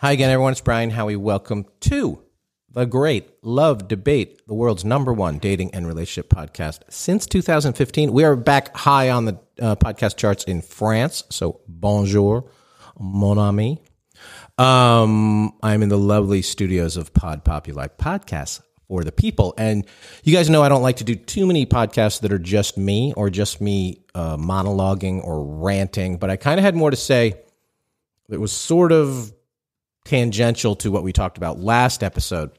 Hi again, everyone. It's Brian Howie. Welcome to the Great Love Debate, the world's #1 dating and relationship podcast since 2015. We are back high on the podcast charts in France. So bonjour, mon ami. I'm in the lovely studios of Pod Populi Podcasts for the people. And you guys know I don't like to do too many podcasts that are just me or just me monologuing or ranting. But I kind of had more to say that was sort of tangential to what we talked about last episode.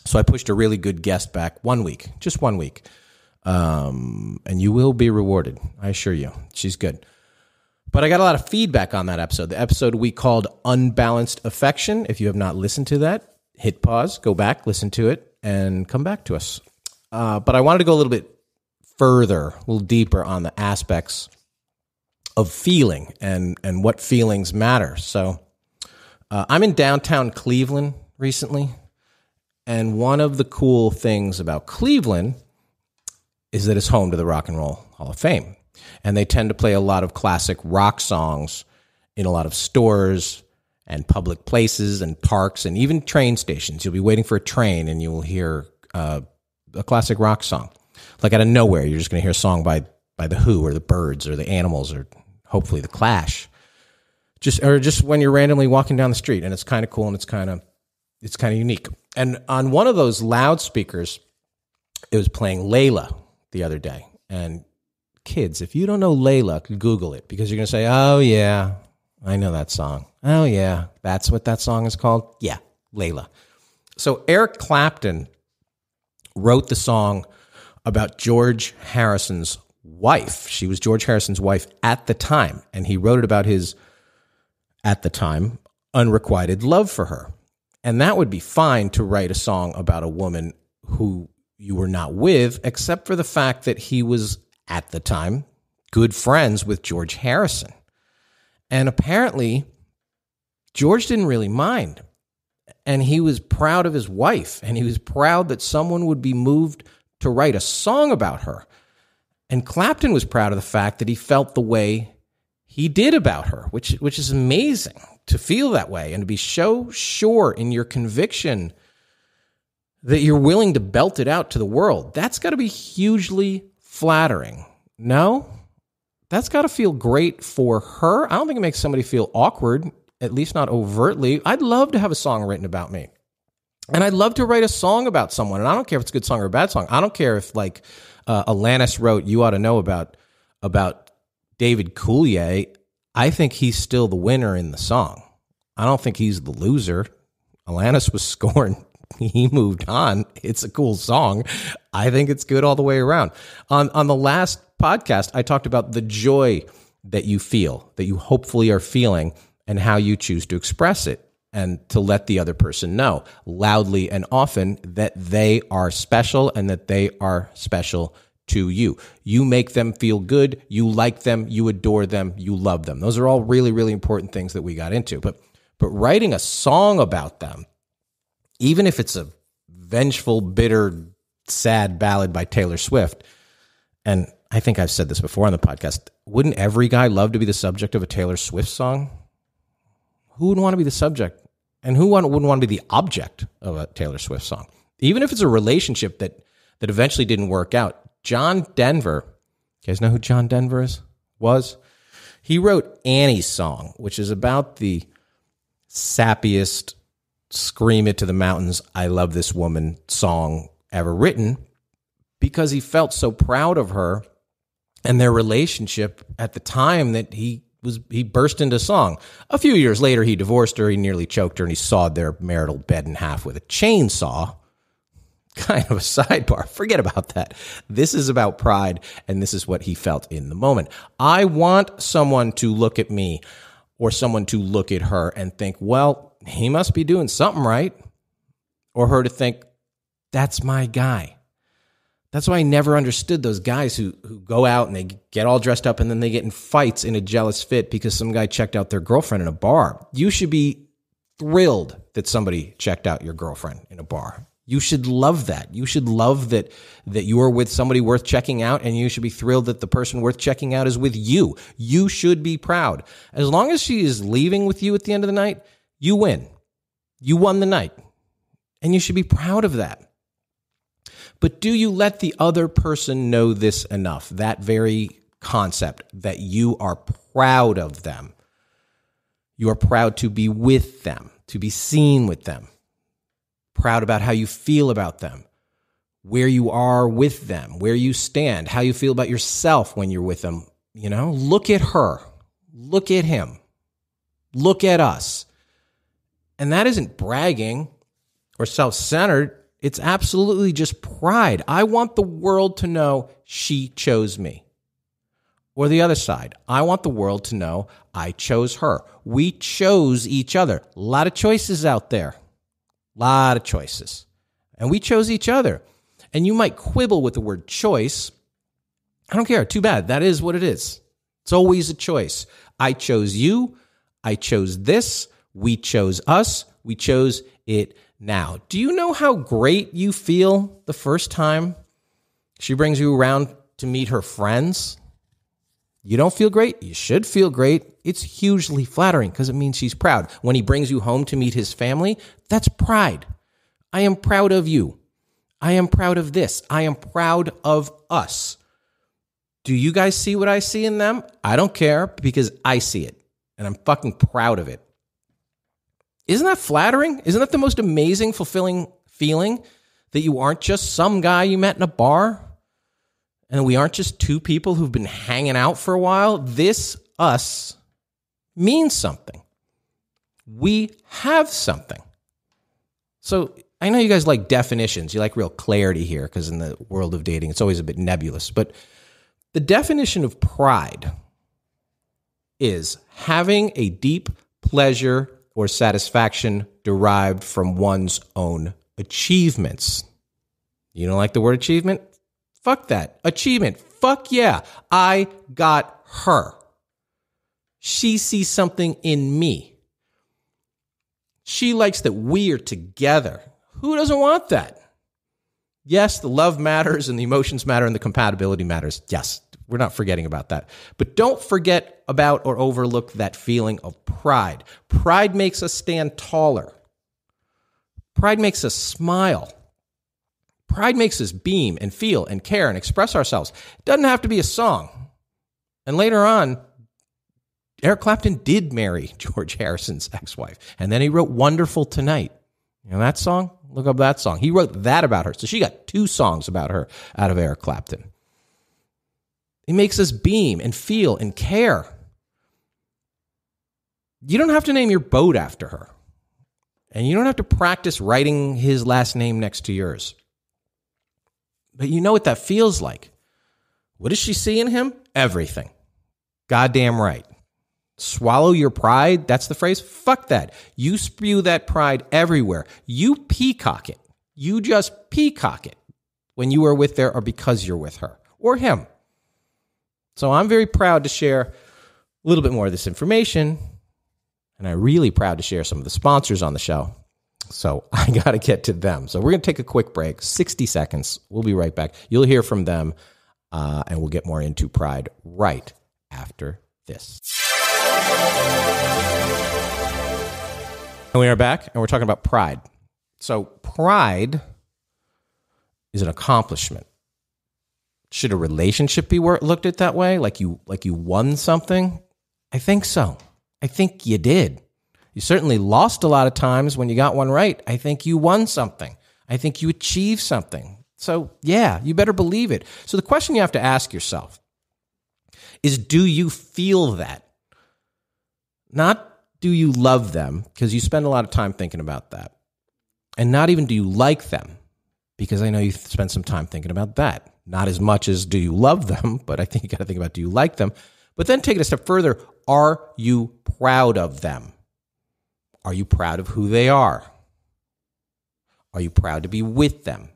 So I pushed a really good guest back 1 week, just 1 week. And you will be rewarded, I assure you. She's good. But I got a lot of feedback on that episode. The episode we called Unbalanced Affection. If you have not listened to that, hit pause, go back, listen to it, and come back to us. But I wanted to go a little bit further, a little deeper on the aspects of feeling and what feelings matter. So I'm in downtown Cleveland recently, and one of the cool things about Cleveland is that it's home to the Rock and Roll Hall of Fame, and they tend to play a lot of classic rock songs in a lot of stores and public places and parks and even train stations. You'll be waiting for a train, and you will hear a classic rock song. Like out of nowhere, you're just going to hear a song by The Who or the Byrds or the Animals or hopefully the Clash. Just when you're randomly walking down the street, and it's kind of cool and it's kind of unique. And on one of those loudspeakers, it was playing Layla the other day. And kids, if you don't know Layla, Google it, because you're going to say, "Oh yeah, I know that song. Oh yeah, that's what that song is called." Yeah, Layla. So Eric Clapton wrote the song about George Harrison's wife. She was George Harrison's wife at the time, and he wrote it about his, at the time, unrequited love for her. And that would be fine to write a song about a woman who you were not with, except for the fact that he was, at the time, good friends with George Harrison. And apparently, George didn't really mind. And he was proud of his wife, and he was proud that someone would be moved to write a song about her. And Clapton was proud of the fact that he felt the way he did about her, which is amazing to feel that way and to be so sure in your conviction that you're willing to belt it out to the world. That's got to be hugely flattering. No? That's got to feel great for her. I don't think it makes somebody feel awkward, at least not overtly. I'd love to have a song written about me. And I'd love to write a song about someone. And I don't care if it's a good song or a bad song. I don't care if, like, Alanis wrote "You Ought to Know" about David Coulier. I think he's still the winner in the song. I don't think he's the loser. Alanis was scorned. He moved on. It's a cool song. I think it's good all the way around. On the last podcast, I talked about the joy that you feel, that you hopefully are feeling, and how you choose to express it, and to let the other person know loudly and often that they are special and that they are special to you. You make them feel good. You like them. You adore them. You love them. Those are all really, really important things that we got into. But writing a song about them, even if it's a vengeful, bitter, sad ballad by Taylor Swift, and I think I've said this before on the podcast, wouldn't every guy love to be the subject of a Taylor Swift song? Who wouldn't want to be the subject? And who wouldn't want to be the object of a Taylor Swift song? Even if it's a relationship that eventually didn't work out. John Denver, you guys know who John Denver was? He wrote Annie's Song, which is about the sappiest, scream it to the mountains, I love this woman song ever written, because he felt so proud of her and their relationship at the time that he burst into song. A few years later, he divorced her, he nearly choked her, and he sawed their marital bed in half with a chainsaw. Kind of a sidebar. Forget about that. This is about pride, and this is what he felt in the moment. I want someone to look at me or someone to look at her and think, well, he must be doing something right. Or her to think, that's my guy. That's why I never understood those guys who go out and they get all dressed up and then they get in fights in a jealous fit because some guy checked out their girlfriend in a bar. You should be thrilled that somebody checked out your girlfriend in a bar. You should love that. You should love that you are with somebody worth checking out, and you should be thrilled that the person worth checking out is with you. You should be proud. As long as she is leaving with you at the end of the night, you win. You won the night, and you should be proud of that. But do you let the other person know this enough, that very concept, that you are proud of them? You are proud to be with them, to be seen with them, proud about how you feel about them, where you are with them, where you stand, how you feel about yourself when you're with them. Look at her, look at him, look at us. And that isn't bragging or self-centered. It's absolutely just pride. I want the world to know she chose me. Or the other side, I want the world to know I chose her. We chose each other. A lot of choices out there. A lot of choices. And we chose each other. And you might quibble with the word choice. I don't care. Too bad. That is what it is. It's always a choice. I chose you. I chose this. We chose us. We chose it now. Do you know how great you feel the first time she brings you around to meet her friends? You don't feel great? You should feel great. It's hugely flattering because it means she's proud. When he brings you home to meet his family, that's pride. I am proud of you. I am proud of this. I am proud of us. Do you guys see what I see in them? I don't care because I see it, and I'm fucking proud of it. Isn't that flattering? Isn't that the most amazing, fulfilling feeling that you aren't just some guy you met in a bar? And we aren't just two people who've been hanging out for a while. This, us, means something. We have something. So I know you guys like definitions. You like real clarity here because in the world of dating, it's always a bit nebulous. But the definition of pride is having a deep pleasure or satisfaction derived from one's own achievements. You don't like the word achievement? Fuck that. Achievement. Fuck yeah. I got her. She sees something in me. She likes that we are together. Who doesn't want that? Yes, the love matters and the emotions matter and the compatibility matters. Yes, we're not forgetting about that. But don't forget about or overlook that feeling of pride. Pride makes us stand taller. Pride makes us smile. Pride makes us beam and feel and care and express ourselves. It doesn't have to be a song. And later on, Eric Clapton did marry George Harrison's ex-wife. And then he wrote Wonderful Tonight. You know that song? Look up that song. He wrote that about her. So she got 2 songs about her out of Eric Clapton. It makes us beam and feel and care. You don't have to name your boat after her. And you don't have to practice writing his last name next to yours. But you know what that feels like. What does she see in him? Everything. Goddamn right. Swallow your pride. That's the phrase. Fuck that. You spew that pride everywhere. You peacock it. You just peacock it when you are with her or because you're with her or him. So I'm very proud to share a little bit more of this information. And I'm really proud to share some of the sponsors on the show. So I got to get to them. So we're going to take a quick break, 60 seconds. We'll be right back. You'll hear from them, and we'll get more into pride right after this. And we are back, and we're talking about pride. So pride is an accomplishment. Should a relationship be looked at that way? Like you won something? I think so. I think you did. You certainly lost a lot of times when you got one right. I think you won something. I think you achieved something. So yeah, you better believe it. So the question you have to ask yourself is, do you feel that? Not do you love them, because you spend a lot of time thinking about that. And not even do you like them, because I know you spend some time thinking about that. Not as much as do you love them, but I think you got to think about do you like them. But then take it a step further. Are you proud of them? Are you proud of who they are? Are you proud to be with them?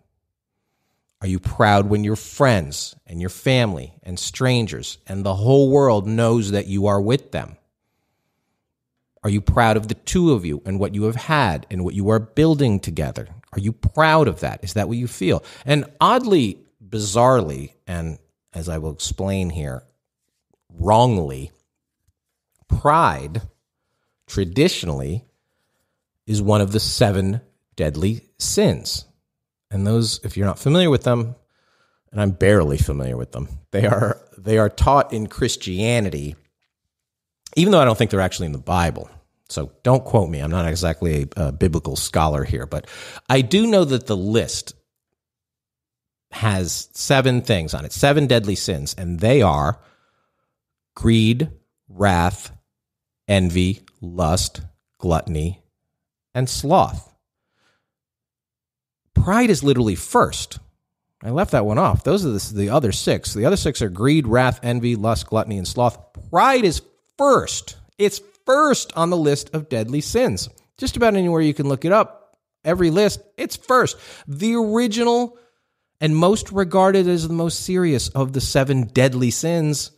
Are you proud when your friends and your family and strangers and the whole world knows that you are with them? Are you proud of the two of you and what you have had and what you are building together? Are you proud of that? Is that what you feel? And oddly, bizarrely, and as I will explain here, wrongly, pride traditionally is one of the 7 deadly sins. And those, if you're not familiar with them, and I'm barely familiar with them, they are taught in Christianity, even though I don't think they're actually in the Bible. So don't quote me. I'm not exactly a biblical scholar here, but I do know that the list has 7 things on it, 7 deadly sins, and they are greed, wrath, envy, lust, gluttony, and sloth. Pride is literally first. I left that one off. Those are the other 6. The other 6 are greed, wrath, envy, lust, gluttony, and sloth. Pride is first. It's first on the list of deadly sins. Just about anywhere you can look it up, every list, it's first. The original and most regarded as the most serious of the 7 deadly sins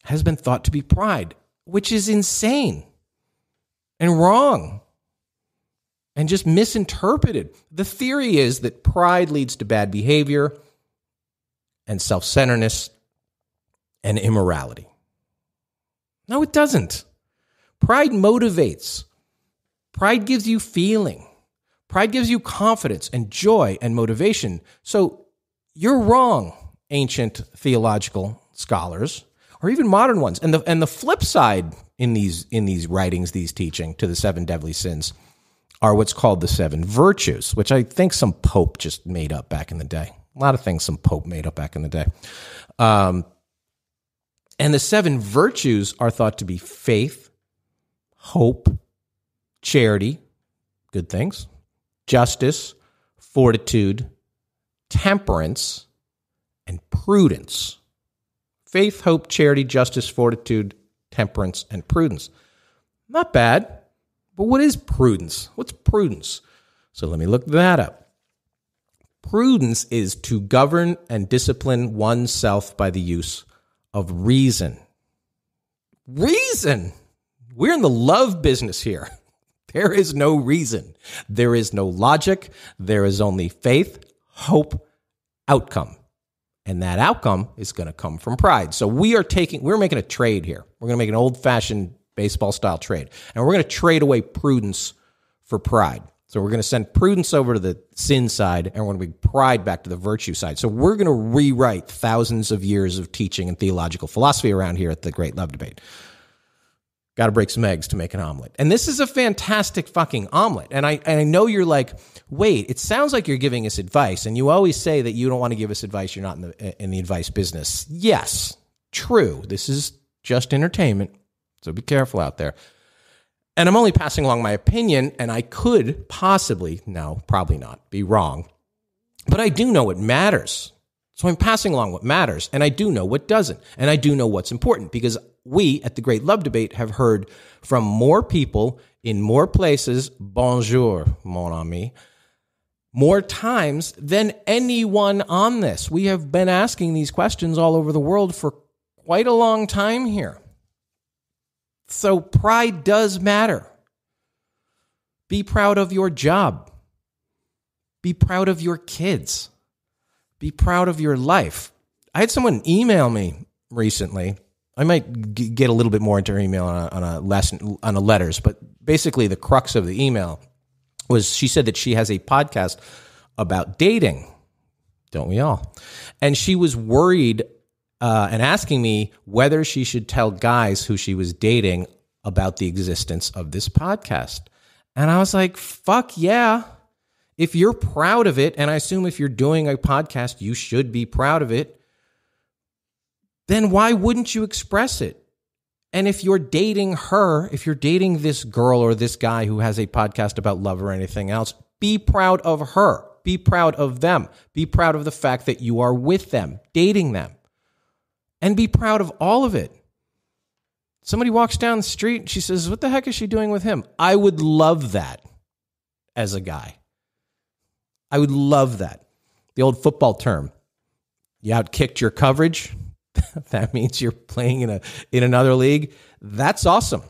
has been thought to be pride, which is insane and wrong and just misinterpreted. The theory is that pride leads to bad behavior and self-centeredness and immorality. No, it doesn't. Pride motivates. Pride gives you feeling. Pride gives you confidence and joy and motivation. So you're wrong, ancient theological scholars, or even modern ones. And the flip side in these writings, these teaching to the 7 deadly sins are what's called the 7 virtues, which I think some pope just made up back in the day. A lot of things some pope made up back in the day. And the 7 virtues are thought to be faith, hope, charity, good things, justice, fortitude, temperance, and prudence. Faith, hope, charity, justice, fortitude, temperance, and prudence. Not bad. But what is prudence? What's prudence? So let me look that up. Prudence is to govern and discipline oneself by the use of reason. Reason! We're in the love business here. There is no reason. There is no logic. There is only faith, hope, outcome. And that outcome is going to come from pride. So we're making a trade here. We're going to make an old-fashioned baseball-style trade. And we're going to trade away prudence for pride. So we're going to send prudence over to the sin side, and we're going to bring pride back to the virtue side. So we're going to rewrite thousands of years of teaching and theological philosophy around here at the Great Love Debate. Got to break some eggs to make an omelet. And this is a fantastic fucking omelet. And I know you're like, wait, it sounds like you're giving us advice, and you always say that you don't want to give us advice. You're not in the advice business. Yes, true. This is just entertainment. So be careful out there. And I'm only passing along my opinion, and I could possibly, no, probably not, be wrong. But I do know what matters. So I'm passing along what matters, and I do know what doesn't. And I do know what's important, because we at the Great Love Debate have heard from more people in more places, bonjour, mon ami, more times than anyone on this. We have been asking these questions all over the world for quite a long time here. So pride does matter. Be proud of your job. Be proud of your kids. Be proud of your life. I had someone email me recently. I might get a little bit more into her email on a letters, but basically the crux of the email was she said that she has a podcast about dating. Don't we all? And she was worried and asking me whether she should tell guys who she was dating about the existence of this podcast. And I was like, fuck yeah. If you're proud of it, and I assume if you're doing a podcast, you should be proud of it, then why wouldn't you express it? And if you're dating her, if you're dating this girl or this guy who has a podcast about love or anything else, be proud of her. Be proud of them. Be proud of the fact that you are with them, dating them. And be proud of all of it. Somebody walks down the street and she says, what the heck is she doing with him? I would love that as a guy. I would love that. The old football term, you outkicked your coverage. That means you're playing in another league. That's awesome.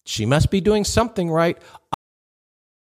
She must be doing something right.